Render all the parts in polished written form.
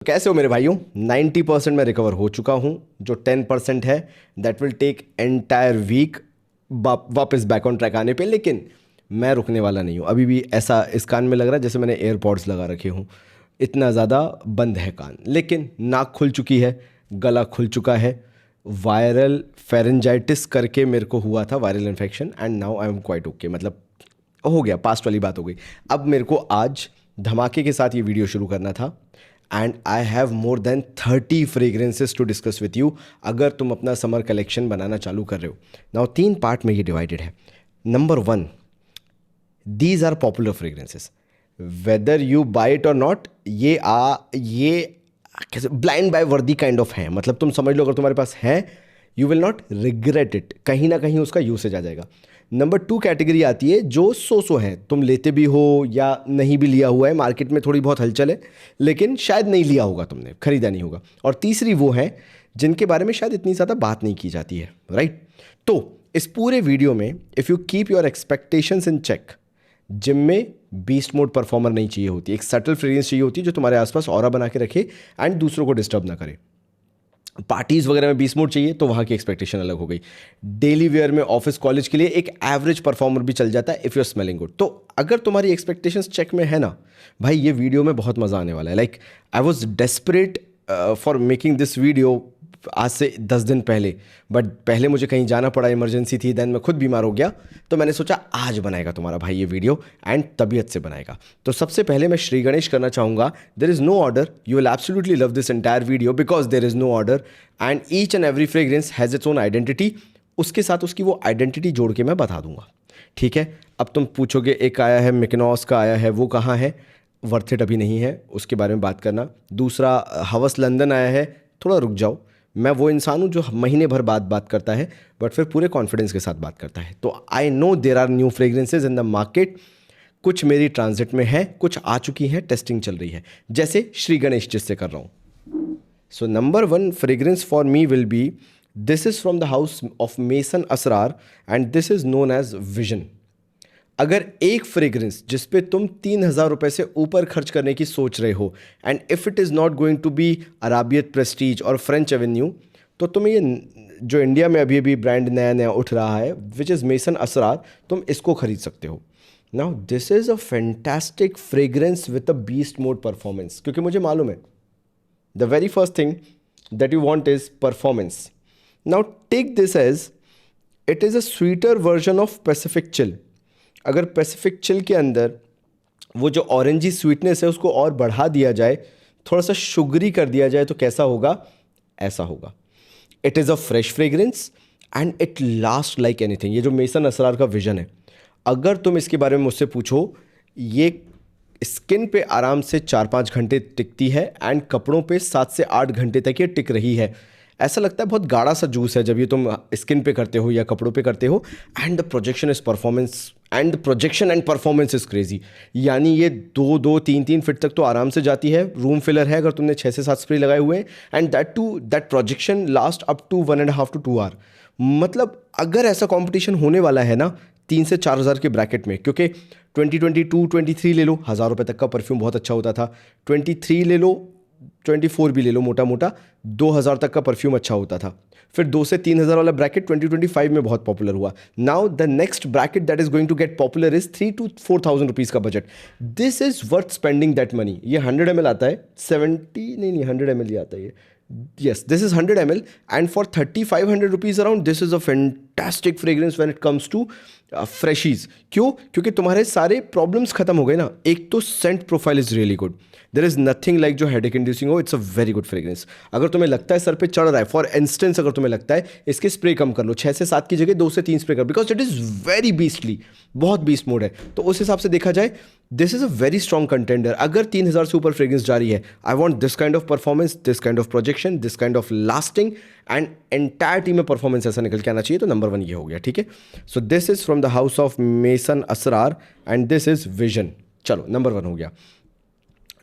कैसे हो मेरे भाइयों। 90% मैं रिकवर हो चुका हूँ। जो 10% है that will take entire week वापस बैक ऑन ट्रैक आने पे। लेकिन मैं रुकने वाला नहीं हूँ। अभी भी ऐसा इस कान में लग रहा है जैसे मैंने एयरपॉड्स लगा रखे हूँ, इतना ज़्यादा बंद है कान। लेकिन नाक खुल चुकी है, गला खुल चुका है। वायरल फेरेंजाइटिस करके मेरे को हुआ था, viral infection, and now I am quite okay. मतलब हो गया, पास्ट वाली बात हो गई। अब मेरे को आज धमाके के साथ ये वीडियो शुरू करना था and I have more than 30 fragrances to discuss with you. अगर तुम अपना समर कलेक्शन बनाना चालू कर रहे हो, नाउ 3 पार्ट में ये डिवाइडेड है। Number 1, these are popular fragrances, whether you buy it और नॉट। ये कैसे blind buy worthy kind of है। मतलब तुम समझ लो, अगर तुम्हारे पास है you will not regret it, कहीं ना कहीं उसका यूसेज आ जाएगा। नंबर 2 कैटेगरी आती है जो सो है, तुम लेते भी हो या नहीं भी लिया हुआ है, मार्केट में थोड़ी बहुत हलचल है लेकिन शायद नहीं लिया होगा, तुमने खरीदा नहीं होगा। और तीसरी वो है जिनके बारे में शायद इतनी ज़्यादा बात नहीं की जाती है, राइट। तो इस पूरे वीडियो में if you keep your expectations in check, gym में बीस्ट मोड परफॉर्मर नहीं चाहिए होती, एक सटल फ्रेग्रेंस चाहिए होती है जो तुम्हारे आसपास ऑरा बना के रखे एंड दूसरों को डिस्टर्ब ना करे। पार्टीज वगैरह में बीस्ट मोड चाहिए तो वहाँ की एक्सपेक्टेशन अलग हो गई। डेली वेयर में, ऑफिस कॉलेज के लिए एक एवरेज परफॉर्मर भी चल जाता है if you are smelling good. तो अगर तुम्हारी एक्सपेक्टेशंस चेक में है ना भाई, ये वीडियो में बहुत मज़ा आने वाला है। Like I was desperate for making this video आज से 10 दिन पहले, बट पहले मुझे कहीं जाना पड़ा, इमरजेंसी थी, देन मैं खुद बीमार हो गया। तो मैंने सोचा आज बनाएगा तुम्हारा भाई ये वीडियो एंड तबीयत से बनाएगा। तो सबसे पहले मैं श्री गणेश करना चाहूँगा। There is no order, you will absolutely love this entire video because there is no order and each and every fragrance has its own identity. उसके साथ उसकी वो आइडेंटिटी जोड़ के मैं बता दूंगा, ठीक है। अब तुम पूछोगे एक आया है मिकनॉस का आया है, वो कहाँ है? वर्थ इट अभी नहीं है, उसके बारे में बात करना। दूसरा हवस लंदन आया है, थोड़ा रुक जाओ। मैं वो इंसान हूँ जो महीने भर बाद बात करता है बट फिर पूरे कॉन्फिडेंस के साथ बात करता है। तो I know there are new fragrances in the market. कुछ मेरी ट्रांजिट में है, कुछ आ चुकी हैं, टेस्टिंग चल रही है, जैसे श्री गणेश जिससे कर रहा हूँ। So number 1 fragrance for me will be, this is from the house of Maison Asrar and this is known as Vision. अगर एक फ्रेग्रेंस जिस पे तुम 3,000 रुपये से ऊपर खर्च करने की सोच रहे हो and if it is not going to be Arabiyat Prestige और फ्रेंच एवेन्यू, तो तुम ये जो इंडिया में अभी अभी ब्रांड नया नया उठ रहा है विच इज़ मेसन असरार, तुम इसको खरीद सकते हो। Now this is a fantastic fragrance with a beast mode performance, क्योंकि मुझे मालूम है the very first thing that you want is performance. Now take this as it is a sweeter version of Pacific Chill. अगर Pacific Chill के अंदर वो जो orangey sweetness है उसको और बढ़ा दिया जाए, थोड़ा सा शुगरी कर दिया जाए, तो कैसा होगा? ऐसा होगा। It is a fresh fragrance and it last like anything. ये जो मेसन असरार का विजन है, अगर तुम इसके बारे में मुझसे पूछो, ये स्किन पे आराम से 4-5 घंटे टिकती है एंड कपड़ों पे 7 से 8 घंटे तक ये टिक रही है। ऐसा लगता है बहुत गाढ़ा सा जूस है जब ये तुम स्किन पे करते हो या कपड़ों पे करते हो। And the projection is performance and projection and performance is crazy. यानी ये 2-2, 3-3 फीट तक तो आराम से जाती है। रूम फिलर है अगर तुमने 6 से 7 स्प्रे लगाए हुए हैं and that projection last up to 1.5 to 2 hour. मतलब अगर ऐसा कॉम्पिटिशन होने वाला है ना 3 से 4 हज़ार के ब्रैकेट में, क्योंकि 2022, 23 ले लो, 1,000 रुपये तक का परफ्यूम बहुत अच्छा होता था। 23 ले लो, 24 भी ले लो, मोटा मोटा 2,000 तक का परफ्यूम अच्छा होता था। फिर 2 से 3,000 वाला ब्रैकेट 2025 में बहुत पॉपुलर हुआ। Now the next bracket that is going to get popular is 3 to 4,000 rupees का budget. This is worth spending that money. ये 100 ml आता है, 70 नहीं 100 ml ही आता है ये। Yes, this is 100 ml and for 3,500 rupees around, this is a fantastic fragrance when it comes to freshies. क्यों? क्योंकि तुम्हारे सारे प्रॉब्लम्स खत्म हो गए ना। एक तो Saint profile is really good, there is nothing like जो हेडेक इंड्यूसिंग हो। It's a very good fragrance. अगर तुम्हें लगता है सर पे चढ़ रहा है, फॉर इंस्टेंस अगर तुम्हें लगता है इसके स्प्रे कम कर लो, 6 से 7 की जगह 2 से 3 स्प्रे कर, because it is very beastly, बहुत बीस्ट मोड है। तो उस हिसाब से देखा जाए this is a very strong contender. अगर 3,000 से ऊपर फ्रेग्रेंस जा रही है, I want this kind of performance, this kind of projection, this kind of lasting and entire team में परफॉर्मेंस ऐसा निकल के आना चाहिए। तो नंबर 1 ये हो गया, ठीक है। So this is from the house of Maison Asrar and this is Vision. चलो नंबर 1 हो गया।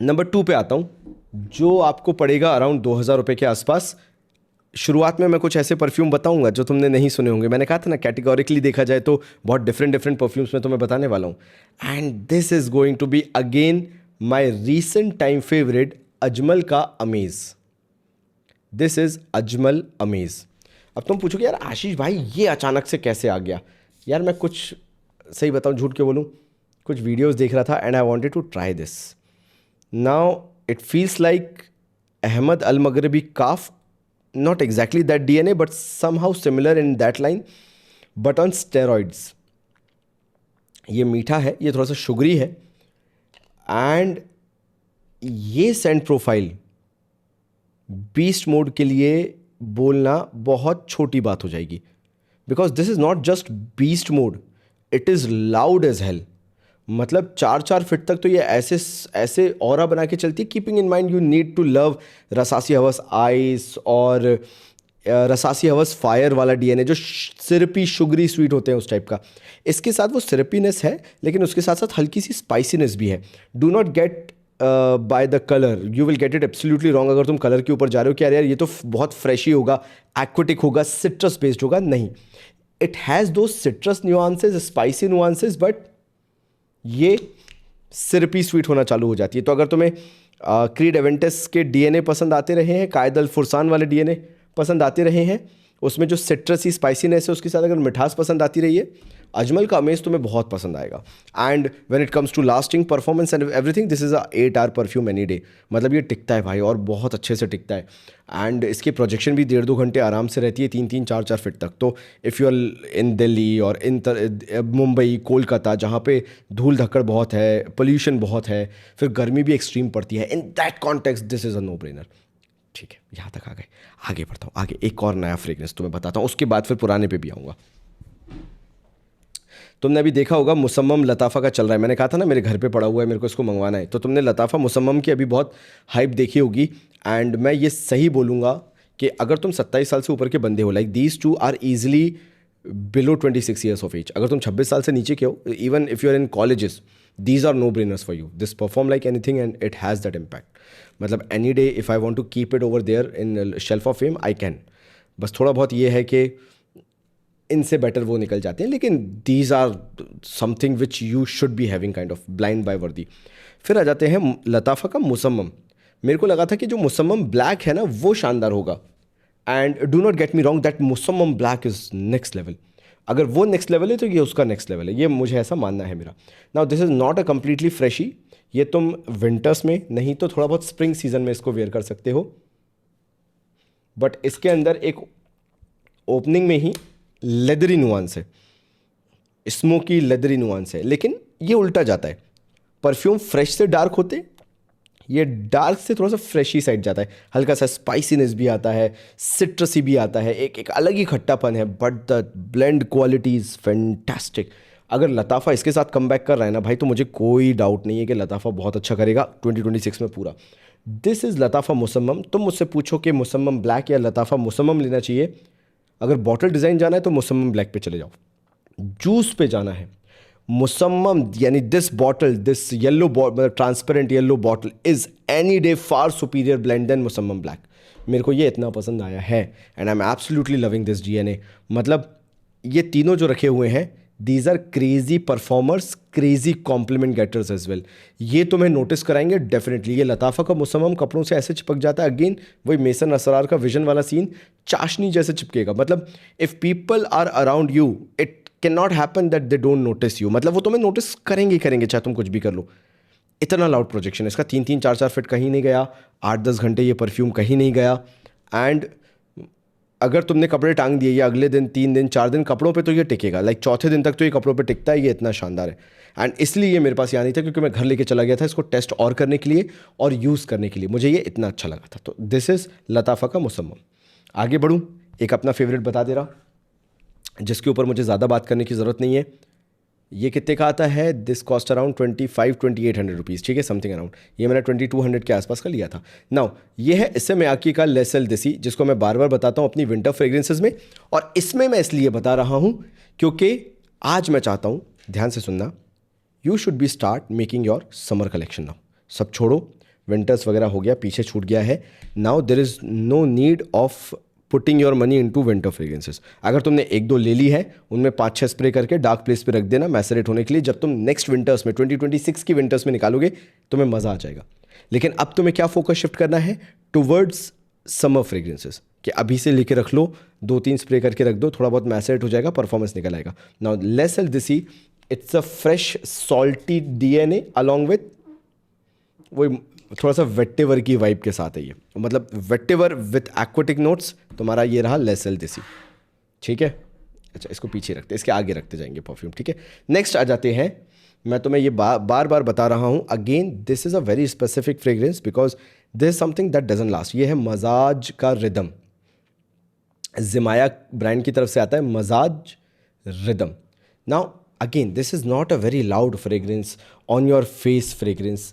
नंबर 2 पे आता हूँ, जो आपको पड़ेगा अराउंड 2,000 रुपये के आसपास। शुरुआत में मैं कुछ ऐसे परफ्यूम बताऊंगा जो तुमने नहीं सुने होंगे। मैंने कहा था ना कैटेगोरिकली देखा जाए तो बहुत डिफरेंट परफ्यूम्स में तुम्हें बताने वाला हूँ। And this is going to be again my recent time favourite Ajmal का Amaze. This is Ajmal Amaze. अब तुम पूछोगे यार आशीष भाई ये अचानक से कैसे आ गया। यार मैं कुछ, सही बताऊँ झूठ क्यों बोलूँ, कुछ वीडियोस देख रहा था and I wanted to try this. Now it feels like Ahmed Al Maghribi Kaaf, not exactly that DNA but somehow similar in that line but on steroids। ये मीठा है, ये थोड़ा सा शुगरी है एंड ये सेंड प्रोफाइल बीस्ट मोड के लिए बोलना बहुत छोटी बात हो जाएगी, because this is not just beast mode, it is loud as hell. मतलब 4 फीट तक तो ये ऐसे ऐसे ऑरा बना के चलती है। Keeping in mind you need to love Rasasi Hawas Ice और रसासी हवस फायर वाला डीएनए जो सिरपी शुगरी स्वीट होते हैं उस टाइप का। इसके साथ वो सिरपीनेस है लेकिन उसके साथ साथ हल्की सी स्पाइसीनेस भी है। Do not gate by the colour, you will get it absolutely wrong अगर तुम कलर के ऊपर जा रहे हो कि यार ये तो बहुत फ्रेश ही होगा, एक्वेटिक होगा, सिट्रस बेस्ड होगा। नहीं, इट हैज़ दो citrus nuances, spicy nuances, but ये सिरपी स्वीट होना चालू हो जाती है। तो अगर तुम्हें क्रीड एवेंटस के डीएनए पसंद आते रहे हैं, कायद अल फुरसान वाले डीएनए पसंद आते रहे हैं, उसमें जो सिट्रसी स्पाइसीनेस है उसके साथ अगर मिठास पसंद आती रही है, अजमल का अमेज तुम्हें बहुत पसंद आएगा। And when it comes to lasting performance and everything, this is a 8 hour perfume any day. मतलब ये टिकता है भाई और बहुत अच्छे से टिकता है। एंड इसकी प्रोजेक्शन भी 1.5-2 घंटे आराम से रहती है, 3-3, 4-4 फीट तक। तो if you are in Delhi और इन मुंबई, कोलकाता जहाँ पे धूल धक्कड़ बहुत है, पोल्यूशन बहुत है, फिर गर्मी भी एक्सट्रीम पड़ती है, in that context this is a no brainer. ठीक है, यहाँ तक आ गए, आगे बढ़ता हूँ। आगे एक और नया फ्रेग्रेंस तुम्हें बताता हूँ, उसके बाद फिर पुराने पे भी आऊँगा। तुमने अभी देखा होगा मुसम्मम लताफ़ा का चल रहा है। मैंने कहा था ना मेरे घर पे पड़ा हुआ है, मेरे को इसको मंगवाना है। तो तुमने लताफ़ा मुसम्मम की अभी बहुत हाइप देखी होगी। एंड मैं ये सही बोलूँगा कि अगर तुम 27 साल से ऊपर के बंदे हो, like these two are easily below 26 years of age. अगर तुम 26 साल से नीचे के हो, even if you are in colleges, these are no brainers for you. This perform like anything and it has that impact. मतलब any day if I want to keep it over there in shelf of fame, I can. बस थोड़ा बहुत ये है कि इनसे better वो निकल जाते हैं, लेकिन these are something which you should be having kind of blind buy worthy. फिर आ जाते हैं लताफ़ा का मुसम्मम। मेरे को लगा था कि जो मुसम्मम ब्लैक है ना वो शानदार होगा। And do not get me wrong, that Musamam Black is next level. अगर वो नेक्स्ट लेवल है तो ये उसका नेक्स्ट लेवल है, ये मुझे ऐसा मानना है मेरा। Now this is not a completely freshie. ये तुम विंटर्स में नहीं तो थोड़ा बहुत स्प्रिंग सीजन में इसको वेयर कर सकते हो, बट इसके अंदर एक ओपनिंग में ही लेदरी नुआंस है, स्मोकी लेदरी नुआंस है, लेकिन ये उल्टा जाता है। परफ्यूम फ्रेश से डार्क होते, ये डार्क से थोड़ा सा फ्रेशी साइड जाता है। हल्का सा स्पाइसीनेस भी आता है, सिट्रसी भी आता है, एक अलग ही खट्टापन है, but the blend quality is fantastic. अगर लताफ़ा इसके साथ कम बैक कर रहा है ना भाई, तो मुझे कोई डाउट नहीं है कि लताफ़ा बहुत अच्छा करेगा 2026 में पूरा। This is Lattafa Musamam. तुम मुझसे पूछो कि मुसम्मम ब्लैक या लताफ़ा मुसम्मम लेना चाहिए, अगर बॉटल डिज़ाइन जाना है तो मुसम्मम ब्लैक पे चले जाओ। जूस पे जाना है, मुसम्मम यानी this bottle, this yellow transparent yellow bottle is any day far superior blend than Musamam Black. मेरे को ये इतना पसंद आया है and I am absolutely loving this DNA. मतलब ये तीनों जो रखे हुए हैं, these are crazy performers, crazy compliment getters as well. ये तुम्हें नोटिस कराएंगे डेफिनेटली। ये लताफ़ा का मुसम्मम कपड़ों से ऐसे चिपक जाता है, अगेन वही मेसन असरार का विजन वाला सीन, चाशनी जैसे चिपकेगा। मतलब if people are around you, it can not happen that they don't notice you. मतलब वो तुम्हें नोटिस करेंगे ही करेंगे, चाहे तुम कुछ भी कर लो। इतना लाउड प्रोजेक्शन है इसका, 3-3, 4-4 फीट कहीं नहीं गया, 8-10 घंटे ये परफ्यूम कहीं नहीं गया। एंड अगर तुमने कपड़े टांग दिए, ये अगले दिन 3 दिन 4 दिन कपड़ों पे तो ये टिकेगा, लाइक चौथे दिन तक तो ये कपड़ों पे टिकता है। ये इतना शानदार है एंड इसलिए ये मेरे पास यहाँ नहीं था, क्योंकि मैं घर लेके चला गया था इसको टेस्ट और करने के लिए और यूज़ करने के लिए। मुझे ये इतना अच्छा लगा था। तो दिस इज़ लताफ़ा का मुसम्मम। आगे बढ़ूँ, एक अपना फेवरेट बता दे रहा, जिसके ऊपर मुझे ज़्यादा बात करने की ज़रूरत नहीं है। ये कितने का आता है? दिस कॉस्ट अराउंड 25-2800 रुपीज़, ठीक है, समथिंग अराउंड। ये मैंने 2200 के आसपास का लिया था। नाउ ये है इससे मियाकी का लेसल देसी, जिसको मैं बार बार बताता हूँ अपनी विंटर फ्रेग्रेंसेज में। और इसमें मैं इसलिए बता रहा हूँ क्योंकि आज मैं चाहता हूँ, ध्यान से सुनना, you should B start making your summer collection now. सब छोड़ो, विंटर्स वगैरह हो गया, पीछे छूट गया है। Now there is no need of putting your money into winter fragrances. अगर तुमने 1-2 ले ली है, उनमें 5-6 स्प्रे करके डार्क प्लेस पे रख देना मैसरेट होने के लिए। जब तुम नेक्स्ट विंटर्स में 2026 की विंटर्स में निकालोगे तुम्हें मज़ा आ जाएगा। लेकिन अब तुम्हें क्या फोकस शिफ्ट करना है? टुवर्ड्स समर फ्रेग्रेंसेस, कि अभी से लेके रख लो, 2-3 स्प्रे करके रख दो, थोड़ा बहुत मैसेट हो जाएगा, परफॉर्मेंस निकल आएगा. नाउ लेस एल दिसी, it's a fresh salty DNA along with वो थोड़ा सा वेटिवर की वाइब के साथ है ये, मतलब वेटिवर विथ एक्वाटिक नोट्स. तुम्हारा ये रहा लेस एल दिसी. ठीक है, अच्छा इसको पीछे रखते, इसके आगे रखते जाएंगे परफ्यूम. ठीक है, नेक्स्ट आ जाते हैं. मैं तुम्हें ये बार बार बता रहा हूँ, again this is a very specific fragrance because this is something that doesn't last. ये है मजाज का रिदम. जिमाया ब्रांड की तरफ से आता है Majaz rhythm. Now again this is not a very loud fragrance, on your face fragrance.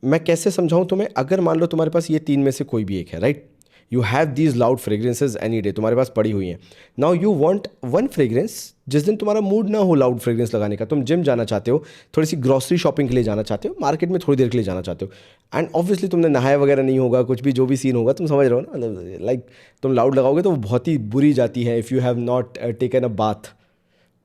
मैं कैसे समझाऊं तुम्हें? अगर मान लो तुम्हारे पास ये 3 में से कोई भी एक है, right, you have these loud fragrances any day, तुम्हारे पास पड़ी हुई हैं. Now you want one fragrance जिस दिन तुम्हारा मूड ना हो लाउड फ्रेग्रेंस लगाने का, तुम जिम जाना चाहते हो, थोड़ी सी ग्रॉसरी शॉपिंग के लिए जाना चाहते हो, मार्केट में थोड़ी देर के लिए जाना चाहते हो, एंड ऑब्वियसली तुमने नहाया वगैरह नहीं होगा, कुछ भी जो भी सीन होगा तुम समझ रहे हो ना, मतलब लाइक तुम लाउड लगाओगे तो वो बहुत ही बुरी जाती है. If you have not taken a bath,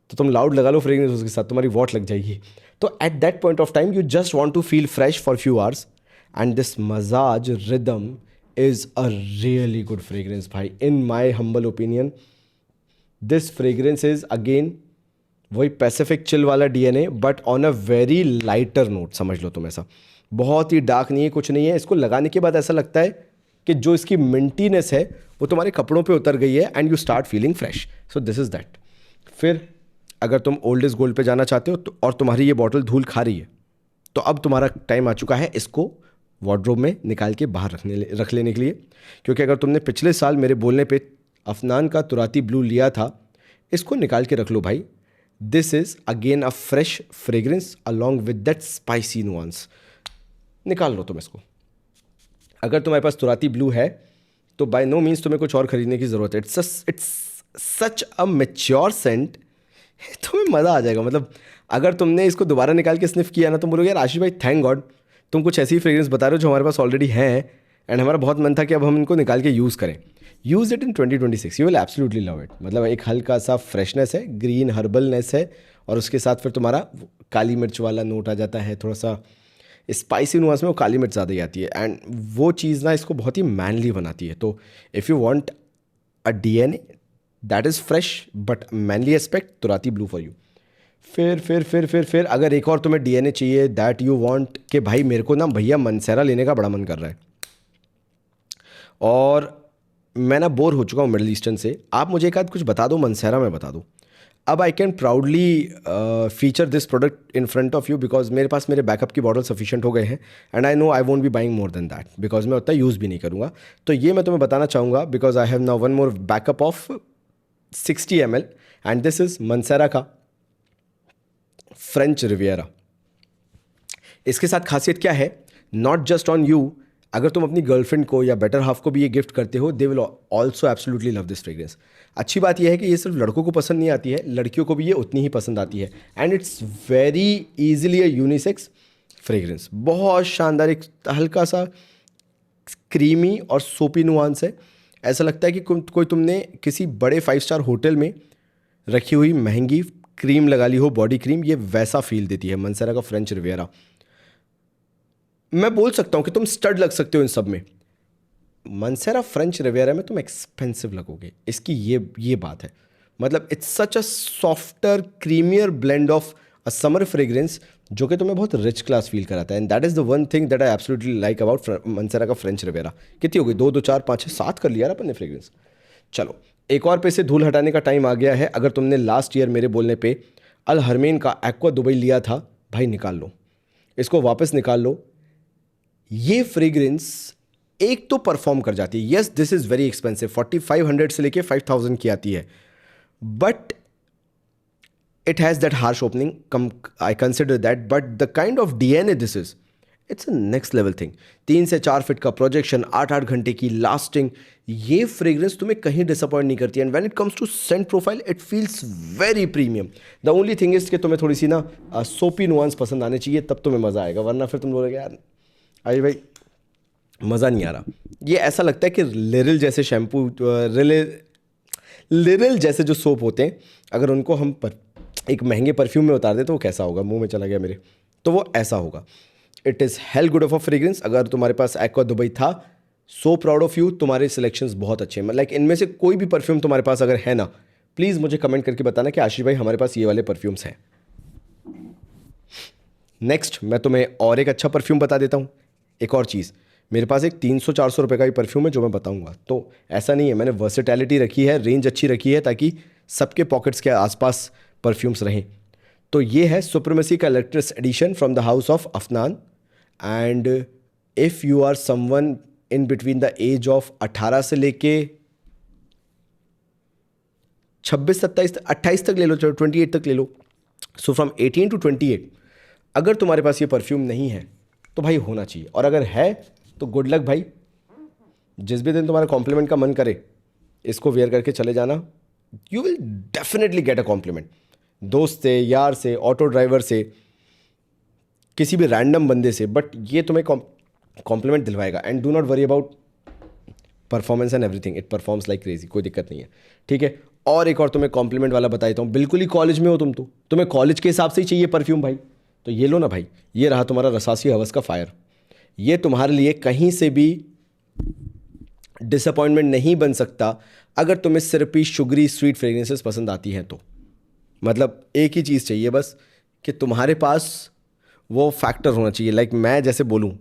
तो तुम लाउड लगा लो फ्रेग्रेंस उसके साथ, तुम्हारी वॉट लग जाएगी. तो at that point of time you just want to feel fresh for few hours, and this मजाज rhythm is a really good fragrance भाई. in my humble opinion this fragrance is again वही Pacific chill वाला DNA but on a very lighter note. समझ लो तुम, ऐसा बहुत ही dark नहीं है, कुछ नहीं है. इसको लगाने के बाद ऐसा लगता है कि जो इसकी मिंटीनेस है वो तुम्हारे कपड़ों पे उतर गई है and you start feeling fresh. So this is that. फिर अगर तुम ओल्ड इज गोल्ड पे जाना चाहते हो तो, और तुम्हारी ये बॉटल धूल खा रही है, तो अब तुम्हारा टाइम आ चुका है इसको वार्डरोब में निकाल के बाहर रख लेने के लिए. क्योंकि अगर तुमने पिछले साल मेरे बोलने पे अफनान का तुराती ब्लू लिया था, इसको निकाल के रख लो भाई. This is again a fresh fragrance along with that spicy nuance. निकाल लो तुम इसको. अगर तुम्हारे पास तुराती ब्लू है तो बाय नो मीन्स तुम्हें कुछ और खरीदने की ज़रूरत है. It's such a mature scent, तुम्हें मज़ा आ जाएगा. मतलब अगर तुमने इसको दोबारा निकाल के स्निफ किया ना, तुम बोलोगे यार आशीष भाई थैंक गॉड तुम कुछ ऐसी फ्रेग्रेंस बता रहे हो जो हमारे पास ऑलरेडी हैं, एंड हमारा बहुत मन था कि अब हम इनको निकाल के यूज़ करें. Use it in 2026, you will absolutely love it. मतलब एक हल्का सा फ्रेशनेस है, ग्रीन हर्बलनेस है, और उसके साथ फिर तुम्हारा काली मिर्च वाला नोट आ जाता है, थोड़ा सा स्पाइसी नुआंस में वो काली मिर्च ज़्यादा ही आती है, एंड वो चीज़ ना इसको बहुत ही मैनली बनाती है. तो if you want a DNA that is fresh but manly aspect, Turathi Blue for you. फिर अगर एक और तुम्हें DNA चाहिए दैट यू वांट कि भाई मेरे को ना भैया मनसेरा लेने का बड़ा मन कर रहा है और मैं ना बोर हो चुका हूँ मिडल ईस्टर्न से, आप मुझे एक आध कुछ बता दो मनसेरा में बता दो. अब I can proudly feature this product in front of you because मेरे पास मेरे बैकअप की बॉटल सफिशिएंट हो गए हैं, and I know I won't be buying more than that because मैं उतना यूज़ भी नहीं करूँगा. तो ये मैं तुम्हें बताना चाहूँगा because I have now one more backup of 60 ml, and this is Mansera का फ्रेंच रिवियरा. इसके साथ खासियत क्या है, नॉट जस्ट ऑन यू, अगर तुम अपनी गर्लफ्रेंड को या बेटर हाफ को भी ये गिफ्ट करते हो, they will also absolutely love this fragrance. अच्छी बात यह है कि ये सिर्फ लड़कों को पसंद नहीं आती है, लड़कियों को भी ये उतनी ही पसंद आती है, and it's very easily a unisex fragrance. बहुत शानदार, एक हल्का सा क्रीमी और सोपी नुआंस है. ऐसा लगता है कि कोई तुमने किसी बड़े 5 स्टार होटल में रखी हुई महंगी क्रीम लगा ली हो, बॉडी क्रीम, ये वैसा फील देती है मनसेरा का फ्रेंच रिवियरा. मैं बोल सकता हूँ कि तुम स्टड लग सकते हो इन सब में. मनसेरा फ्रेंच रिवियरा में तुम एक्सपेंसिव लगोगे, इसकी ये बात है. मतलब it's such a softer क्रीमियर blend of a summer fragrance जो कि तुम्हें बहुत रिच क्लास फील कराता है, and that is the one thing that I absolutely like about Mansera का फ्रेंच रिवियरा. कितनी हो गई? 2 2 4 5 6 7 कर लिया ना अपन ने फ्रेग्रेंस. चलो एक और पे से धूल हटाने का टाइम आ गया है. अगर तुमने लास्ट ईयर मेरे बोलने पे अल हरमैन का एक्वा दुबई लिया था, भाई निकाल लो इसको, वापस निकाल लो. ये फ्रेग्रेंस एक तो परफॉर्म कर जाती है. Yes this is very expensive, 4500 से लेके 5000 की आती है, but it has that harsh opening, come I consider that, but the kind of DNA this is, it's a next level thing. 3 से 4 फीट का प्रोजेक्शन, 8 घंटे की लास्टिंग, ये फ्रेग्रेंस तुम्हें कहीं डिसअपॉइंट नहीं करती. And when it comes to scent profile it feels very premium. The only thing is कि तुम्हें थोड़ी सी ना सोपी नुआंस पसंद आने चाहिए, तब तुम्हें मज़ा आएगा, वरना फिर तुम बोलोगे यार आई भाई मज़ा नहीं आ रहा. ये ऐसा लगता है कि लिरिल जैसे शैम्पू, लिरिल जैसे जो सोप होते हैं, अगर उनको हम एक महंगे परफ्यूम में उतार दें तो वो कैसा होगा, मुंह में चला गया मेरे, तो वो ऐसा होगा. It is hello good of a fragrance. अगर तुम्हारे पास एक्वा दुबई था, सो प्राउड ऑफ यू, तुम्हारे सिलेक्शंस बहुत अच्छे हैं. लाइक इनमें से कोई भी परफ्यूम तुम्हारे पास अगर है ना, प्लीज़ मुझे कमेंट करके बताना कि आशीष भाई हमारे पास ये वाले परफ्यूम्स हैं. नेक्स्ट मैं तुम्हें और एक अच्छा परफ्यूम बता देता हूँ. एक और चीज़, मेरे पास एक 300-400 रुपये का भी परफ्यूम है जो मैं बताऊंगा. तो ऐसा नहीं है, मैंने वर्सेटैलिटी रखी है, रेंज अच्छी रखी है ताकि सबके पॉकेट्स के आसपास परफ्यूम्स रहें. तो ये है सुप्रीमेसी का इलेक्ट्रिस edition from the house of Afnan. And if you are someone in between the age of 18 से लेके 26, 27, 28 तक ले लो, चलो 28 तक ले लो. सो फ्रॉम 18 to 28, अगर तुम्हारे पास ये परफ्यूम नहीं है तो भाई होना चाहिए. और अगर है तो गुड लक भाई. जिस भी दिन तुम्हारा कॉम्प्लीमेंट का मन करे, इसको वेयर करके चले जाना. You will definitely get a compliment. दोस्त से, यार से, ऑटो ड्राइवर से, किसी भी रैंडम बंदे से, बट ये तुम्हें कॉम्प्लीमेंट दिलवाएगा. And do not worry about performance and everything, it performs like crazy, कोई दिक्कत नहीं है. ठीक है. और एक और तुम्हें कॉम्प्लीमेंट वाला बता देता हूँ. बिल्कुल ही कॉलेज में हो तुम, तो तुम्हें कॉलेज के हिसाब से ही चाहिए परफ्यूम भाई, तो ये लो ना भाई. ये रहा तुम्हारा रसासी हवस का फायर. ये तुम्हारे लिए कहीं से भी डिसअपॉइंटमेंट नहीं बन सकता अगर तुम्हें सिर्फ ही शुगरी स्वीट फ्रेग्रेंसेस पसंद आती हैं तो. मतलब एक ही चीज़ चाहिए बस, कि तुम्हारे पास वो फैक्टर होना चाहिए. लाइक मैं जैसे बोलूँ,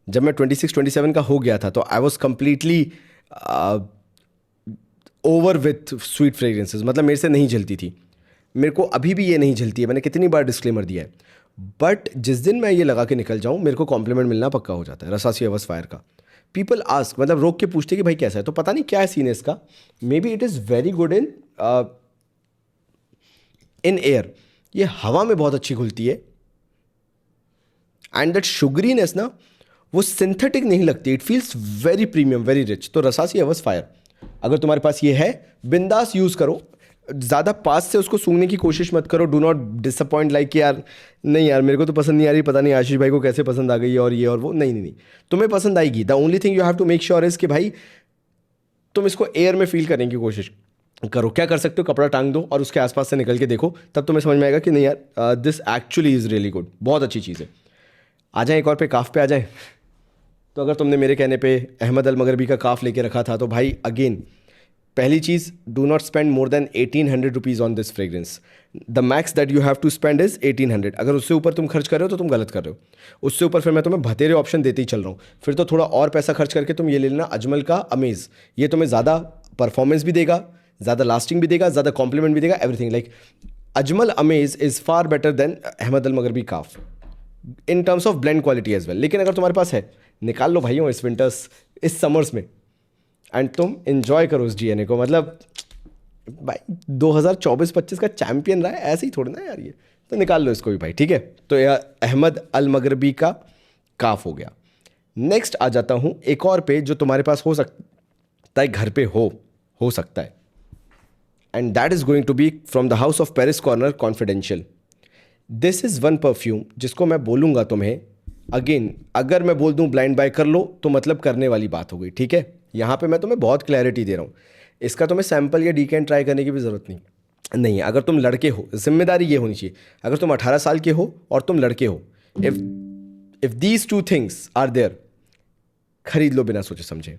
जब मैं 26-27 का हो गया था तो I was completely over with sweet fragrances. मतलब मेरे से नहीं झलती थी. मेरे को अभी भी ये नहीं झलती है, मैंने कितनी बार डिस्क्लेमर दिया है. बट जिस दिन मैं ये लगा के निकल जाऊँ, मेरे को कॉम्प्लीमेंट मिलना पक्का हो जाता है रसासी हवस फायर का. पीपल आस्क, मतलब रोक के पूछते कि भाई कैसा है, तो पता नहीं क्या है सीन है इसका. May be it is very good in air. ये हवा में बहुत अच्छी घुलती है. एंड दैट शुगरीनेस ना, वो सिंथेटिक नहीं लगती. It feels very premium, very rich. तो रसासी हवस फायर अगर तुम्हारे पास ये है, बिंदास यूज़ करो. ज़्यादा पास से उसको सूंघने की कोशिश मत करो. डू नॉट डिसअपॉइंट लाइक यार नहीं यार मेरे को तो पसंद नहीं आ रही, पता नहीं आशीष भाई को कैसे पसंद आ गई और ये और वो. नहीं नहीं नहीं, तुम्हें पसंद आएगी. The only thing you have to make sure is कि भाई तुम इसको एयर में फील करने की कोशिश करो. क्या कर सकते हो, कपड़ा टांग दो और उसके आसपास से निकल के देखो, तब तुम्हें समझ में आएगा कि नहीं यार this actually is really good. बहुत अच्छी चीज़ है. आ जाए एक और पे काफ पे आ जाए. तो अगर तुमने मेरे कहने पे अहमद अल मगरबी का काफ लेके रखा था, तो भाई अगेन पहली चीज़, do not spend more than 1800 rupees on this fragrance. The max that you have to spend is 1800. अगर उससे ऊपर तुम खर्च कर रहे हो तो तुम गलत कर रहे हो. उससे ऊपर फिर मैं तुम्हें भतेरे ऑप्शन देते ही चल रहा हूँ. फिर तो थोड़ा और पैसा खर्च करके तुम ये ले लेना अजमल का अमेज़. ये तुम्हें ज़्यादा परफॉर्मेंस भी देगा, ज़्यादा लास्टिंग भी देगा, ज़्यादा कॉम्प्लीमेंट भी देगा, everything. Like Ajmal Amaze is far better than Ahmed Al Maghribi Kaaf in terms of blend quality as well. लेकिन अगर तुम्हारे पास है, निकाल लो भाइयों इस विंटर्स, इस समर्स में, एंड तुम इन्जॉय करो उस DNA को. मतलब भाई 2024-25 का चैंपियन रहा है, ऐसे ही थोड़ा ना यार ये. तो निकाल लो इसको भी भाई. ठीक है. तो यह अहमद अल मगरबी का काफ हो गया. नेक्स्ट आ जाता हूँ एक और पे जो तुम्हारे पास हो सकता है, घर पे हो सकता है. And that is going to be from the house of Paris Corner, confidential. This is one perfume जिसको मैं बोलूँगा तुम्हें. अगेन अगर मैं बोल दूँ ब्लाइंड बाय कर लो तो मतलब करने वाली बात हो गई. ठीक है. यहाँ पे मैं तुम्हें बहुत क्लैरिटी दे रहा हूँ. इसका तुम्हें सैंपल या डीकेन ट्राई करने की भी ज़रूरत नहीं है. अगर तुम लड़के हो, जिम्मेदारी ये होनी चाहिए. अगर तुम 18 साल के हो और तुम लड़के हो, if these two things are there, खरीद लो बिना सोचे समझे.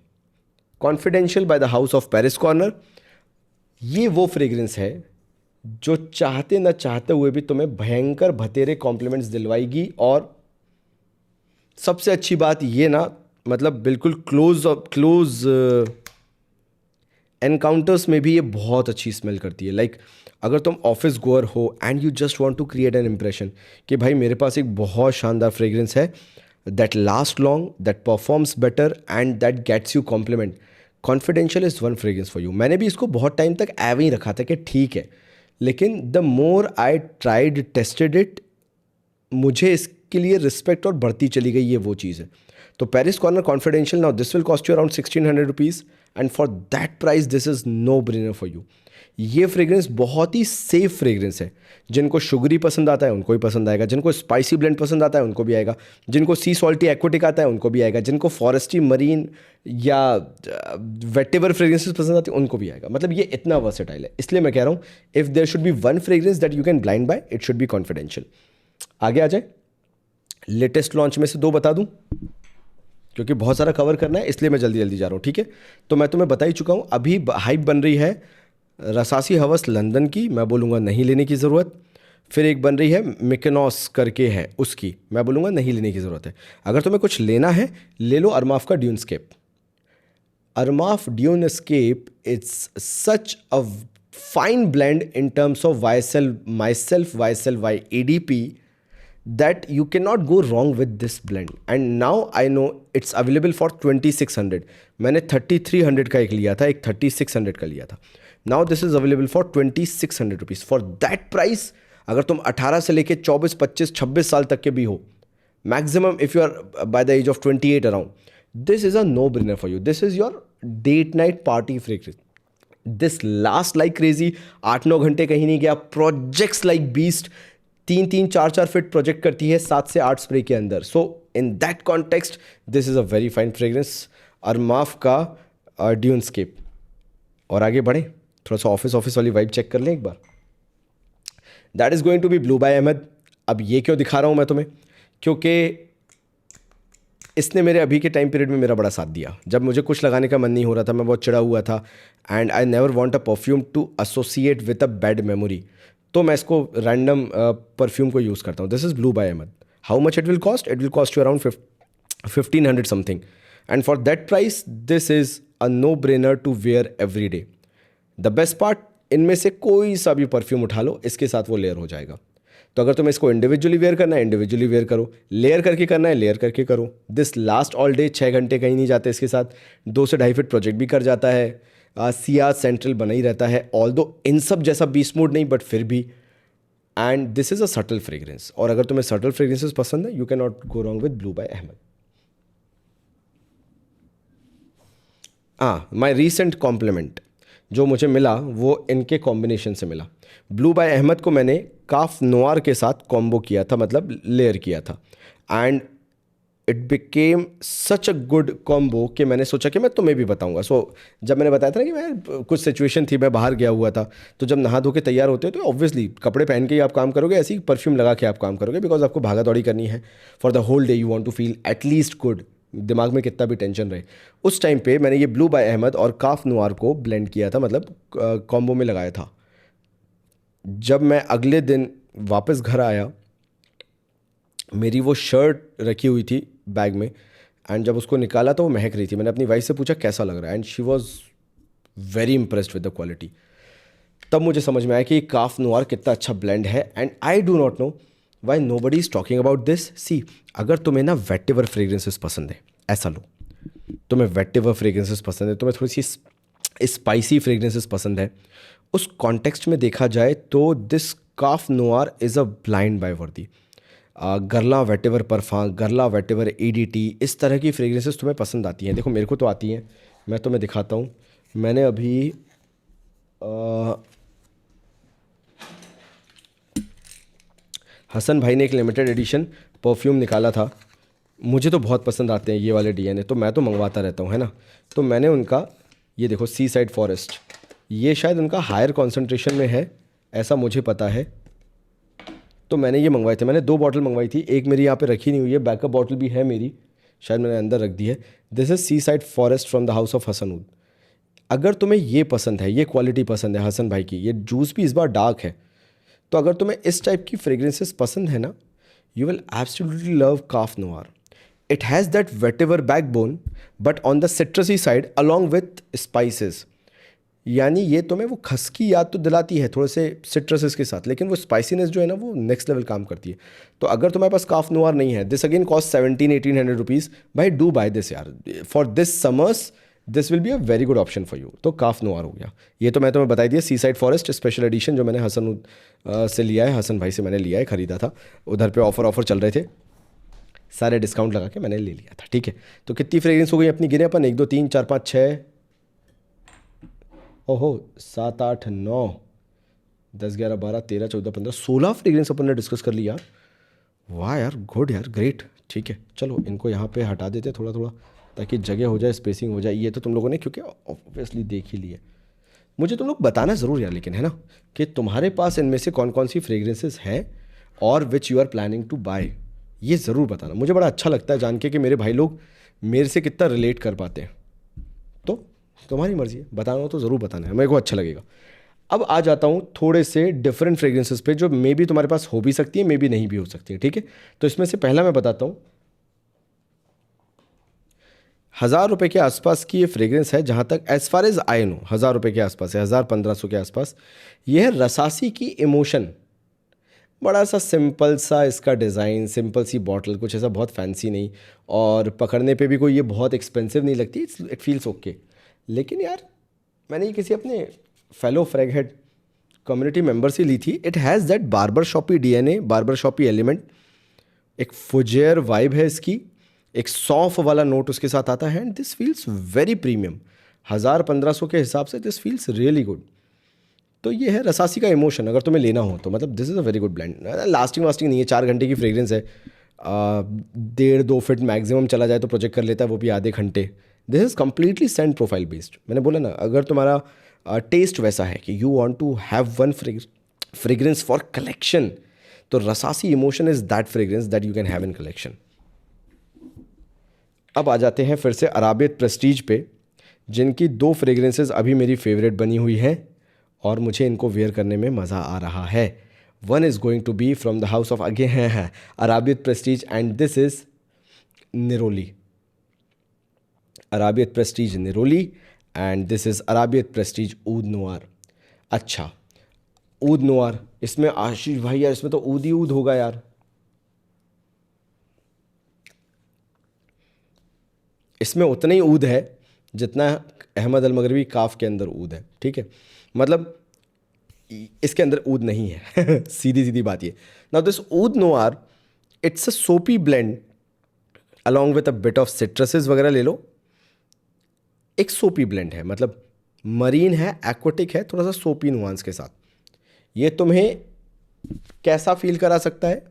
Confidential by the house of Paris Corner. ये वो फ्रेग्रेंस है जो चाहते न चाहते हुए भी तुम्हें भयंकर भतेरे कॉम्प्लीमेंट्स दिलवाएगी. और सबसे अच्छी बात ये ना, मतलब बिल्कुल क्लोज एनकाउंटर्स में भी ये बहुत अच्छी स्मेल करती है. लाइक अगर तुम ऑफिस गोअर हो and you just want to create an impression कि भाई मेरे पास एक बहुत शानदार फ्रेग्रेंस है that last long, that performs better and that gets you compliment, confidential is one fragrance for you. मैंने भी इसको बहुत टाइम तक एवे ही रखा था कि ठीक है, लेकिन the more I tried tested it, मुझे इसके लिए रिस्पेक्ट और बढ़ती चली गई. ये वो चीज़ है. तो Paris Corner confidential, now this will cost you around 1600 rupees and for that price this is no brainer for you. ये फ्रेग्रेंस बहुत ही सेफ फ्रेग्रेंस है. जिनको शुगरी पसंद आता है उनको भी पसंद आएगा, जिनको स्पाइसी ब्लेंड पसंद आता है उनको भी आएगा, जिनको सी सॉल्टी एक्वेटिक आता है उनको भी आएगा, जिनको फॉरेस्टी मरीन या वेटेवर फ्रेग्रेंसेस पसंद आती है उनको भी आएगा. मतलब ये इतना वर्सेटाइल है. इसलिए मैं कह रहा हूँ if there should be one fragrance that you can blind buy, it should be confidential. आगे आ जाए. लेटेस्ट लॉन्च में से दो बता दूं, क्योंकि बहुत सारा कवर करना है इसलिए मैं जल्दी जल्दी जा रहा हूँ, ठीक है। तो मैं तुम्हें बता ही चुका हूँ, अभी हाइप बन रही है रसासी हवस लंदन की, मैं बोलूँगा नहीं लेने की ज़रूरत। फिर एक बन रही है मिकेनॉस करके है, उसकी मैं बोलूँगा नहीं लेने की ज़रूरत है। अगर तुम्हें कुछ लेना है ले लो अरमाफ का Dunescape. Armaf Dunescape it's such a fine blend in terms of YSL Myself YSL Y EDP that you cannot go wrong with this blend, and now I know it's available for 2600। मैंने 3300 का एक लिया था, एक 3600 का लिया था। now this is available for 2600 rupees। for that price अगर तुम 18 से लेके 24 25 26 साल तक के भी हो, maximum if you are by the age of 28 around, this is a no brainer for you। this is your date night party fragrance। this last like crazy, 8-9 घंटे कहीं नहीं गया, projects like beast, 3-3 4-4 feet project करती है 7 से 8 spray के अंदर। So in that context this is a very fine fragrance, Armaf का ड्यूनस्केप। और आगे बढ़े, थोड़ा सा ऑफिस वाली वाइब चेक कर लें एक बार। That is going to be Blue by Ahmed. अब ये क्यों दिखा रहा हूँ मैं तुम्हें, क्योंकि इसने मेरे अभी के टाइम पीरियड में मेरा बड़ा साथ दिया। जब मुझे कुछ लगाने का मन नहीं हो रहा था, मैं बहुत चिड़ा हुआ था, and I never want a perfume to associate with a bad memory, तो मैं इसको रैंडम परफ्यूम को यूज़ करता हूँ। This is Blue by Ahmed. How much it will cost? It will cost you around 1500 something, and for that price this is a no brainer to wear every day. The best part, इनमें से कोई सा भी perfume उठा लो, इसके साथ वो layer हो जाएगा। तो अगर तुम्हें इसको इंडिविजुअली वेयर करना है इंडिविजुअली वेयर करो, लेयर करके करना है लेयर करके करो। दिस लास्ट ऑल डे, 6 घंटे कहीं नहीं जाते इसके साथ, 2 से 2.5 फीट प्रोजेक्ट भी कर जाता है, सिया सेंट्रल बना ही रहता है, ऑल दो इन सब जैसा बीस्ट मूड नहीं, बट फिर भी। And this is a subtle fragrance, और अगर तुम्हें सटल फ्रेग्रेंसेस पसंद है, you can not go wrong with Blue by Ahmed. My recent compliment जो मुझे मिला वो इनके कॉम्बिनेशन से मिला। ब्लू बाय अहमद को मैंने काफ नोआर के साथ कॉम्बो किया था, मतलब लेयर किया था, and it became such a good combo कि मैंने सोचा कि मैं तुम्हें भी बताऊंगा। सो जब मैंने बताया था ना कि मैं कुछ सिचुएशन थी, मैं बाहर गया हुआ था, तो जब नहा धो के तैयार होते हो तो ऑब्वियसली कपड़े पहन के ही आप काम करोगे, ऐसे ही परफ्यूम लगा के आप काम करोगे, बिकॉज आपको भागा दौड़ी करनी है for the whole day, you want to feel at least good, दिमाग में कितना भी टेंशन रहे। उस टाइम पे मैंने ये ब्लू बाय अहमद और काफ नोआर को ब्लेंड किया था, मतलब कॉम्बो में लगाया था। जब मैं अगले दिन वापस घर आया, मेरी वो शर्ट रखी हुई थी बैग में, एंड जब उसको निकाला तो वो महक रही थी। मैंने अपनी वाइफ से पूछा कैसा लग रहा है, and she was very impressed with the quality. तब मुझे समझ में आया कि काफ नोआर कितना अच्छा ब्लेंड है, and I do not know why nobody is talking about this. See, अगर तुम्हें ना वेटिवर फ्रेग्रेंसेस पसंद है, ऐसा लो, तुम्हें वेटिवर फ्रेग्रेंसेस पसंद है, तुम्हें थोड़ी सी स्पाइसी फ्रेग्रेंसेस पसंद है, उस कॉन्टेक्स्ट में देखा जाए तो दिस काफ नोआर is a blind buy worthy. गरला वेटिवर परफा, गरला वेटिवर एडीटी, इस तरह की फ्रेग्रेंसेस तुम्हें पसंद आती हैं? देखो मेरे को तो आती हैं, मैं तुम्हें दिखाता हूँ। मैंने अभी हसन भाई ने एक लिमिटेड एडिशन परफ्यूम निकाला था, मुझे तो बहुत पसंद आते हैं ये वाले डीएनए, तो मैं तो मंगवाता रहता हूँ, है ना। तो मैंने उनका, ये देखो सी साइड फॉरेस्ट, ये शायद उनका हायर कॉन्सेंट्रेशन में है, ऐसा मुझे पता है। तो मैंने ये मंगवाए थे, मैंने 2 बॉटल मंगवाई थी, एक मेरी यहाँ पे रखी नहीं हुई है, बैकअप बॉटल भी है मेरी, शायद मैंने अंदर रख दी है। This is sea side forest from the house of हसनूद। अगर तुम्हें ये पसंद है, ये क्वालिटी पसंद है हसन भाई की, ये जूस भी इस बार डार्क है, तो अगर तुम्हें इस टाइप की फ्रेग्रेंसेस पसंद है ना, you will absolutely love calf noir. It has that vetiver backbone but on the सिट्रसी side along with spices, यानी ये तुम्हें वो खसकी याद तो दिलाती है थोड़े से सिट्रसेस के साथ, लेकिन वो स्पाइसीनेस जो है ना वो नेक्स्ट लेवल काम करती है। तो अगर तुम्हारे पास काफ नोआर नहीं है, दिस अगेन कॉस्ट 1700-1800 रुपीज़, भाई डू बाय दिस यार, for this summers this will be a very good option for you. तो काफ नोआर हो गया, ये तो मैं तुम्हें बताई दिया, सी साइड फॉरेस्ट स्पेशल एडिशन जो मैंने हसन से लिया है, हसन भाई से मैंने लिया है, ख़रीदा था, उधर पे ऑफर चल रहे थे, सारे डिस्काउंट लगा के मैंने ले लिया था, ठीक है। तो कितनी फ्रेग्रेंस हो गई अपनी, गिने अपन, 1 2 3 4 5 6, ओहो 7 8 9 10 11 12 13 14 15 16 फ्रेग्रेंस अपन ने डिस्कस कर लिया। वाह यार, गुड यार, ग्रेट, ठीक है। चलो इनको यहाँ पे हटा देते थोड़ा थोड़ा, ताकि जगह हो जाए, स्पेसिंग हो जाए। ये तो तुम लोगों ने क्योंकि ऑब्वियसली देख ही लिया, मुझे तुम लोग बताना ज़रूर यार, लेकिन है ना, कि तुम्हारे पास इनमें से कौन कौन सी फ्रेग्रेंसेस हैं और which you are planning to buy. ये ज़रूर बताना, मुझे बड़ा अच्छा लगता है जान के कि मेरे भाई लोग मेरे से कितना रिलेट कर पाते हैं। तो तुम्हारी मर्ज़ी है, बताना हो तो ज़रूर बताना है, मेरे को अच्छा लगेगा। अब आ जाता हूँ थोड़े से डिफरेंट फ्रेग्रेंसेस पे जो मे बी तुम्हारे पास हो भी सकती है, मे बी नहीं भी हो सकती है, ठीक है। तो इसमें से पहला मैं बताता हूँ, 1,000 रुपये के आसपास की ये फ्रेग्रेंस है, जहाँ तक as far as I know 1,000 रुपये के आसपास है, 1,000-1,500 के आसपास। ये है रसासी की इमोशन। बड़ा सा सिंपल सा इसका डिज़ाइन, सिंपल सी बॉटल, कुछ ऐसा बहुत फैंसी नहीं, और पकड़ने पे भी कोई ये बहुत एक्सपेंसिव नहीं लगती, इट फील्स ओके। लेकिन यार मैंने ये किसी अपने fellow frag head community member से ली थी। It has that barber shoppy DNA, barber shoppy element, एक फुजेयर वाइब है इसकी, एक सॉफ्ट वाला नोट उसके साथ आता है, and this feels very premium. 1,000-1,500 के हिसाब से दिस फील्स रियली गुड। तो ये है रसासी का इमोशन, अगर तुम्हें लेना हो तो मतलब this is a very good brand. Lasting wasting नहीं है, 4 घंटे की फ्रेग्रेंस है, 1.5-2 फीट मैक्सिमम चला जाए तो प्रोजेक्ट कर लेता है, वो भी आधे घंटे। This is completely scent profile based. मैंने बोला ना, अगर तुम्हारा टेस्ट वैसा है कि you want to have one fragrance for collection, तो Rasasi emotion is that fragrance that you can have in collection. अब आ जाते हैं फिर से अराबियत प्रेस्टीज पे, जिनकी 2 फ्रेग्रेंसेस अभी मेरी फेवरेट बनी हुई हैं और मुझे इनको वेयर करने में मज़ा आ रहा है। One is going to be from the house of again है Arabiyat prestige, and this is Neroli. Arabiyat prestige Neroli, and this is Arabiyat prestige oud noir. अच्छा, ऊद नोआर, इसमें आशीष भाई यार, इसमें तो ऊद ही ऊद होगा यार। इसमें उतना ही ऊद है जितना अहमद अल मगरबी काफ के अंदर ऊद है, ठीक है। मतलब इसके अंदर ऊद नहीं है सीधी सीधी बात ये। Now this oud noir, it's a soapy blend along with a bit of citruses वगैरह ले लो। एक सोपी ब्लेंड है, मतलब मरीन है, एक्वाटिक है, थोड़ा सा सोपी नुआंस के साथ। ये तुम्हें कैसा फील करा सकता है,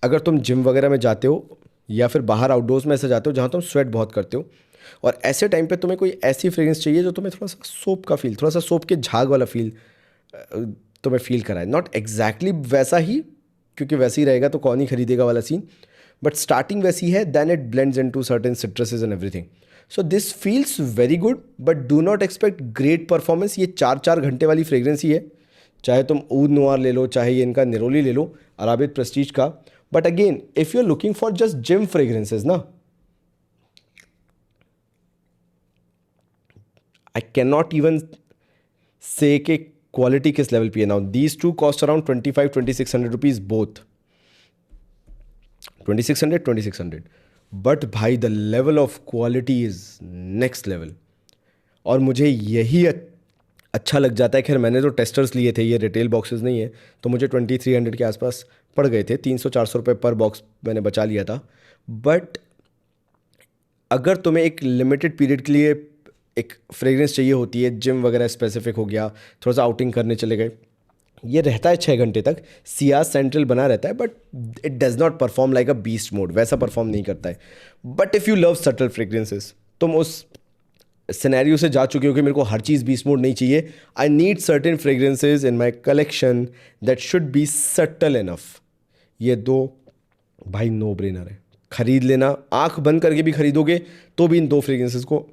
अगर तुम जिम वगैरह में जाते हो या फिर बाहर आउटडोर्स में ऐसे जाते हो जहाँ तुम स्वेट बहुत करते हो, और ऐसे टाइम पे तुम्हें कोई ऐसी फ्रेग्रेंस चाहिए जो तुम्हें थोड़ा सा सोप का फील, थोड़ा सा सोप के झाग वाला फील तुम्हें फील कराए। नॉट एग्जैक्टली वैसा ही, क्योंकि वैसे ही रहेगा तो कौन ही खरीदेगा वाला सीन, बट स्टार्टिंग वैसी है, then it blends into certain citruses and everything. So this feels very good, but do not expect great performance. ये 4-4 घंटे वाली फ्रेग्रेंस ही है, चाहे तुम ऊद नोआर ले लो, चाहे ये इनका निरोली ले लो, अराबियत प्रेस्टीज का। But again if you are looking for just gym fragrances ना, आई कैन नॉट इवन से कि क्वालिटी किस लेवल पे है। Now these two cost around 2500-2600 rupees both, 2600, but भाई the level of quality is next level. और मुझे यही अच्छा लग जाता है। खैर मैंने जो टेस्टर्स लिए थे, ये रिटेल बॉक्सेस नहीं है, तो मुझे 2300 के आसपास पड़ गए थे, 300-400 रुपये पर बॉक्स मैंने बचा लिया था। बट अगर तुम्हें एक लिमिटेड पीरियड के लिए एक फ्रेग्रेंस चाहिए होती है, जिम वगैरह स्पेसिफिक हो गया, थोड़ा सा आउटिंग करने चले गए, ये रहता है 6 घंटे तक, सियाज सेंट्रल बना रहता है, but it does not perform like a beast mode, वैसा परफॉर्म नहीं करता है। But if you love subtle fragrances, तुम उस सिनेरियो से जा चुके हो कि मेरे को हर चीज़ बीस्ट मोड नहीं चाहिए, I need certain fragrances in my collection that should be subtle enough, ये 2 भाई नो ब्रेनर है, खरीद लेना। आंख बंद करके भी खरीदोगे तो भी इन 2 फ्रेग्रेंसेज को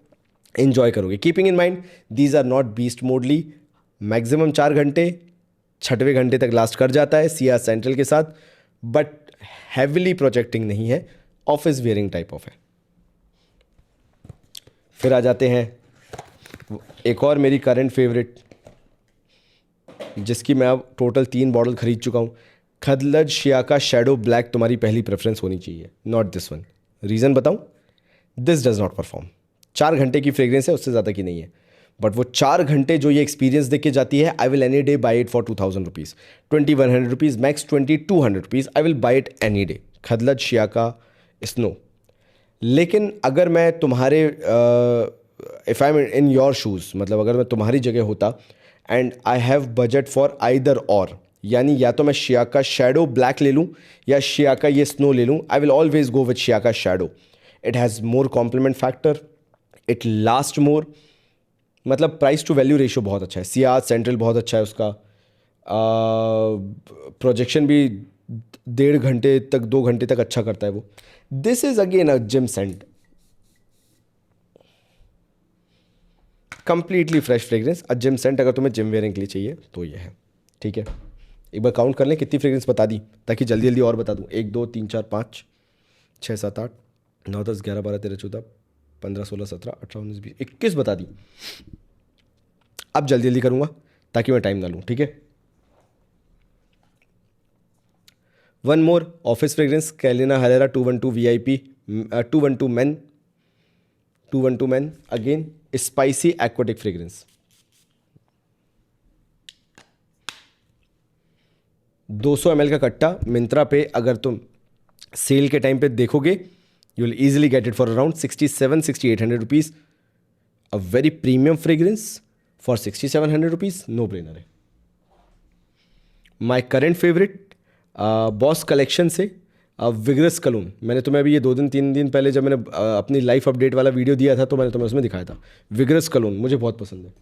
एंजॉय करोगे। Keeping in mind these are not beast modely, maximum 4 घंटे, 6वें घंटे तक लास्ट कर जाता है सिया सेंट्रल के साथ, बट हैविली प्रोजेक्टिंग नहीं है, ऑफिस वेयरिंग टाइप ऑफ है। फिर आ जाते हैं एक और मेरी करंट फेवरेट, जिसकी मैं अब टोटल 3 बॉटल खरीद चुका हूँ। खदलज शियाका शैडो ब्लैक तुम्हारी पहली प्रेफरेंस होनी चाहिए, नॉट दिस वन। रीज़न बताऊँ, दिस डज नॉट परफॉर्म। 4 घंटे की फ्रेग्रेंस है, उससे ज़्यादा की नहीं है, बट वो 4 घंटे जो ये एक्सपीरियंस देख के जाती है, I will any day buy it for 2000 rupees, 2100 rupees max, 2200 rupees, I will buy it any day. Khadlaj Shiyaka snow. लेकिन अगर मैं तुम्हारे if I am in your shoes, मतलब अगर मैं तुम्हारी जगह होता and I have budget for either or, यानी या तो मैं शियाका शैडो ब्लैक ले लूँ या शियाका ये स्नो ले लूँ, I will always go with Shiyaka shadow. It has more compliment factor, it last more, मतलब प्राइस टू वैल्यू रेशियो बहुत अच्छा है। सियाज सेंट्रल बहुत अच्छा है उसका, प्रोजेक्शन भी 1.5 घंटे तक 2 घंटे तक अच्छा करता है वो। This is again a gym scent, completely fresh fragrance, a gym scent. अगर तुम्हें जिम वेयरिंग के लिए चाहिए तो ये है, ठीक है। एक बार काउंट कर लें कितनी फ्रेग्रेंस बता दी, ताकि जल्दी जल्दी और बता दूँ। 1 2 3 4 5 6 7 8 9 10 11 12 13 14 15 16 17 18 19 20 21 बता दी। अब जल्दी जल्दी करूँगा ताकि मैं टाइम ना लूँ, ठीक है। One more office fragrance, Carolina Herrera 212 VIP, 212 men, 212 men, again spicy aquatic fragrance. 200 ml का कट्टा मिंत्रा पे अगर तुम सेल के टाइम पे देखोगे, you will easily get it for around 67-6800 rupees. A very premium fragrance for 6700 rupees, no brainer है। My current favourite boss collection से विगरस कलून। मैंने तुम्हें अभी ये 2-3 दिन पहले जब मैंने अपनी लाइफ अपडेट वाला वीडियो दिया था तो मैंने तुम्हें उसमें दिखाया था। विगरस कलून मुझे बहुत पसंद है।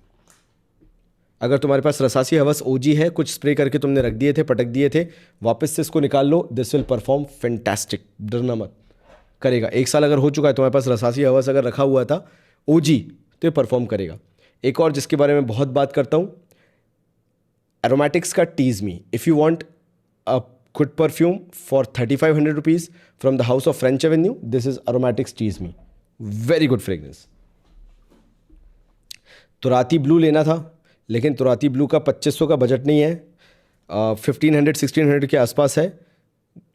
अगर तुम्हारे पास रसासी हवस ओजी है, कुछ स्प्रे करके तुमने रख दिए थे, पटक दिए थे, वापस से इसको निकाल लो, दिस विल परफॉर्म फैंटास्टिक, डरना मत, करेगा। 1 साल अगर हो चुका है तुम्हारे पास रसासी हवस अगर रखा हुआ था ओजी, तो ये परफॉर्म करेगा। एक और जिसके बारे में बहुत बात करता हूँ, एरोमेटिक्स का tease me. If you want a good perfume for 3500 rupees from the house of French avenue, this is aromatics tease me, very good fragrance. Turathi blue लेना था, लेकिन तुराती ब्लू का 2500 का बजट नहीं है, 1500-1600 के आसपास है।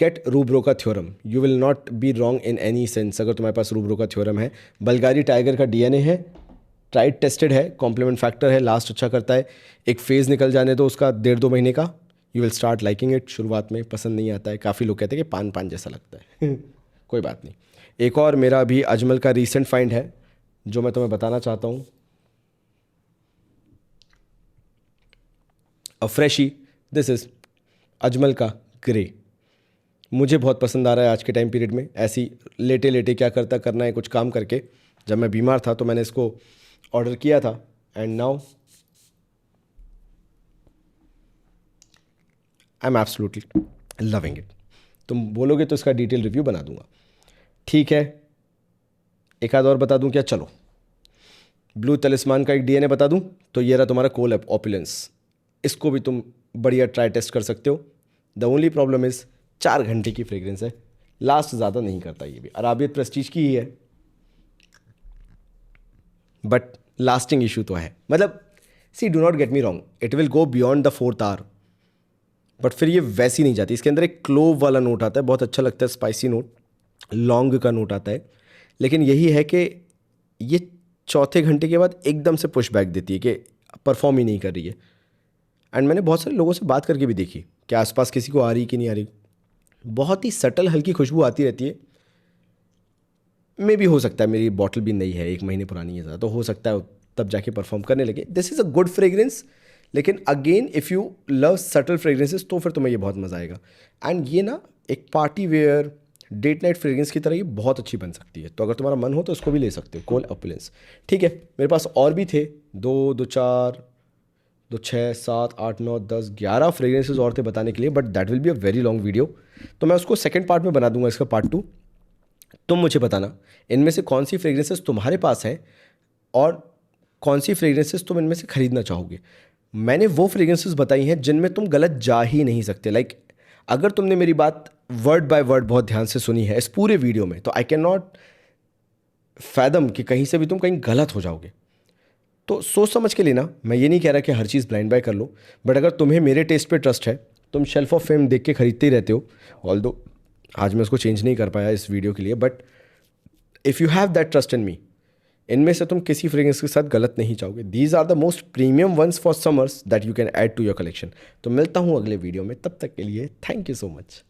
गेट रूब्रो का theorem, you will not be wrong in any sense. अगर तुम्हारे पास रूब्रो का थ्योरम है, बल्गारी टाइगर का DNA है, ट्राइड टेस्टेड है, कॉम्प्लीमेंट फैक्टर है, लास्ट अच्छा करता है। एक फेज़ निकल जाने दो उसका 1.5-2 महीने का, you will start liking it. शुरुआत में पसंद नहीं आता है, काफ़ी लोग कहते हैं कि पान पान जैसा लगता है कोई बात नहीं। एक और मेरा अभी अजमल का रीसेंट फाइंड है जो मैं तुम्हें बताना चाहता हूँ, अ फ्रेशी, दिस इज़ अजमल का ग्रे। मुझे बहुत पसंद आ रहा है आज के टाइम पीरियड में। ऐसी लेटे लेटे क्या करना है कुछ काम करके, जब मैं बीमार था तो मैंने इसको ऑर्डर किया था, and now I am absolutely loving it. तुम बोलोगे तो इसका डिटेल रिव्यू बना दूंगा, ठीक है। एक आध और बता दूं क्या, चलो। ब्लू तलिस्मान का एक DNA बता दूं तो ये रहा तुम्हारा कोल ऑपुलेंस। इसको भी तुम बढ़िया ट्राई टेस्ट कर सकते हो। द ओनली प्रॉब्लम इज़ 4 घंटे की फ्रेग्रेंस है, लास्ट ज़्यादा नहीं करता। ये भी अराबियत प्रेस्टीज की ही है, बट लास्टिंग इशू तो है। मतलब see, do not get me wrong, it will go beyond the 4th hour, but फिर ये वैसी नहीं जाती। इसके अंदर एक क्लोव वाला नोट आता है, बहुत अच्छा लगता है, स्पाइसी नोट, लौंग का नोट आता है। लेकिन यही है कि ये चौथे घंटे के बाद एकदम से पुश बैक देती है कि परफॉर्म ही नहीं कर रही है। एंड मैंने बहुत सारे लोगों से बात करके भी देखी कि आसपास किसी को आ रही कि नहीं आ रही। बहुत ही सटल हल्की खुशबू आती रहती है। मे भी हो सकता है मेरी बॉटल भी नई है, 1 महीने पुरानी है ज़्यादा, तो हो सकता है तब जाके परफॉर्म करने लगे। This is a good fragrance, लेकिन again if you love subtle fragrances तो फिर तुम्हें ये बहुत मज़ा आएगा। एंड ये ना एक party wear date night fragrance की तरह ये बहुत अच्छी बन सकती है। तो अगर तुम्हारा मन हो तो इसको भी ले सकते हो, कोल ऑपुलेंस, ठीक है। मेरे पास और भी थे 2 4 2 6 7 8 9 10 11 फ्रेग्रेंसेस और थे बताने के लिए, but that will be a very long video, तो मैं उसको सेकेंड पार्ट में बना दूंगा, इसका पार्ट 2। तुम मुझे बताना इनमें से कौन सी फ्रेग्रेंसेस तुम्हारे पास हैं और कौन सी फ्रेग्रेंसेस तुम इनमें से खरीदना चाहोगे। मैंने वो फ्रेग्रेंसेस बताई हैं जिनमें तुम गलत जा ही नहीं सकते। लाइक अगर तुमने मेरी बात वर्ड बाय वर्ड बहुत ध्यान से सुनी है इस पूरे वीडियो में, तो आई कैन नॉट फैदम कि कहीं से भी तुम कहीं गलत हो जाओगे। तो सोच समझ के लेना। मैं ये नहीं कह रहा कि हर चीज़ ब्लाइंड बाय कर लो, बट अगर तुम्हें मेरे टेस्ट पे ट्रस्ट है, तुम शेल्फ ऑफ फेम देख के खरीदते ही रहते हो, ऑल्दो आज मैं उसको चेंज नहीं कर पाया इस वीडियो के लिए, but if you have that trust in me, इनमें से तुम किसी फ्रेग्रेंस के साथ गलत नहीं चाहोगे। These are the most premium ones for summers that you can add to your collection. तो मिलता हूँ अगले वीडियो में, तब तक के लिए थैंक यू सो मच।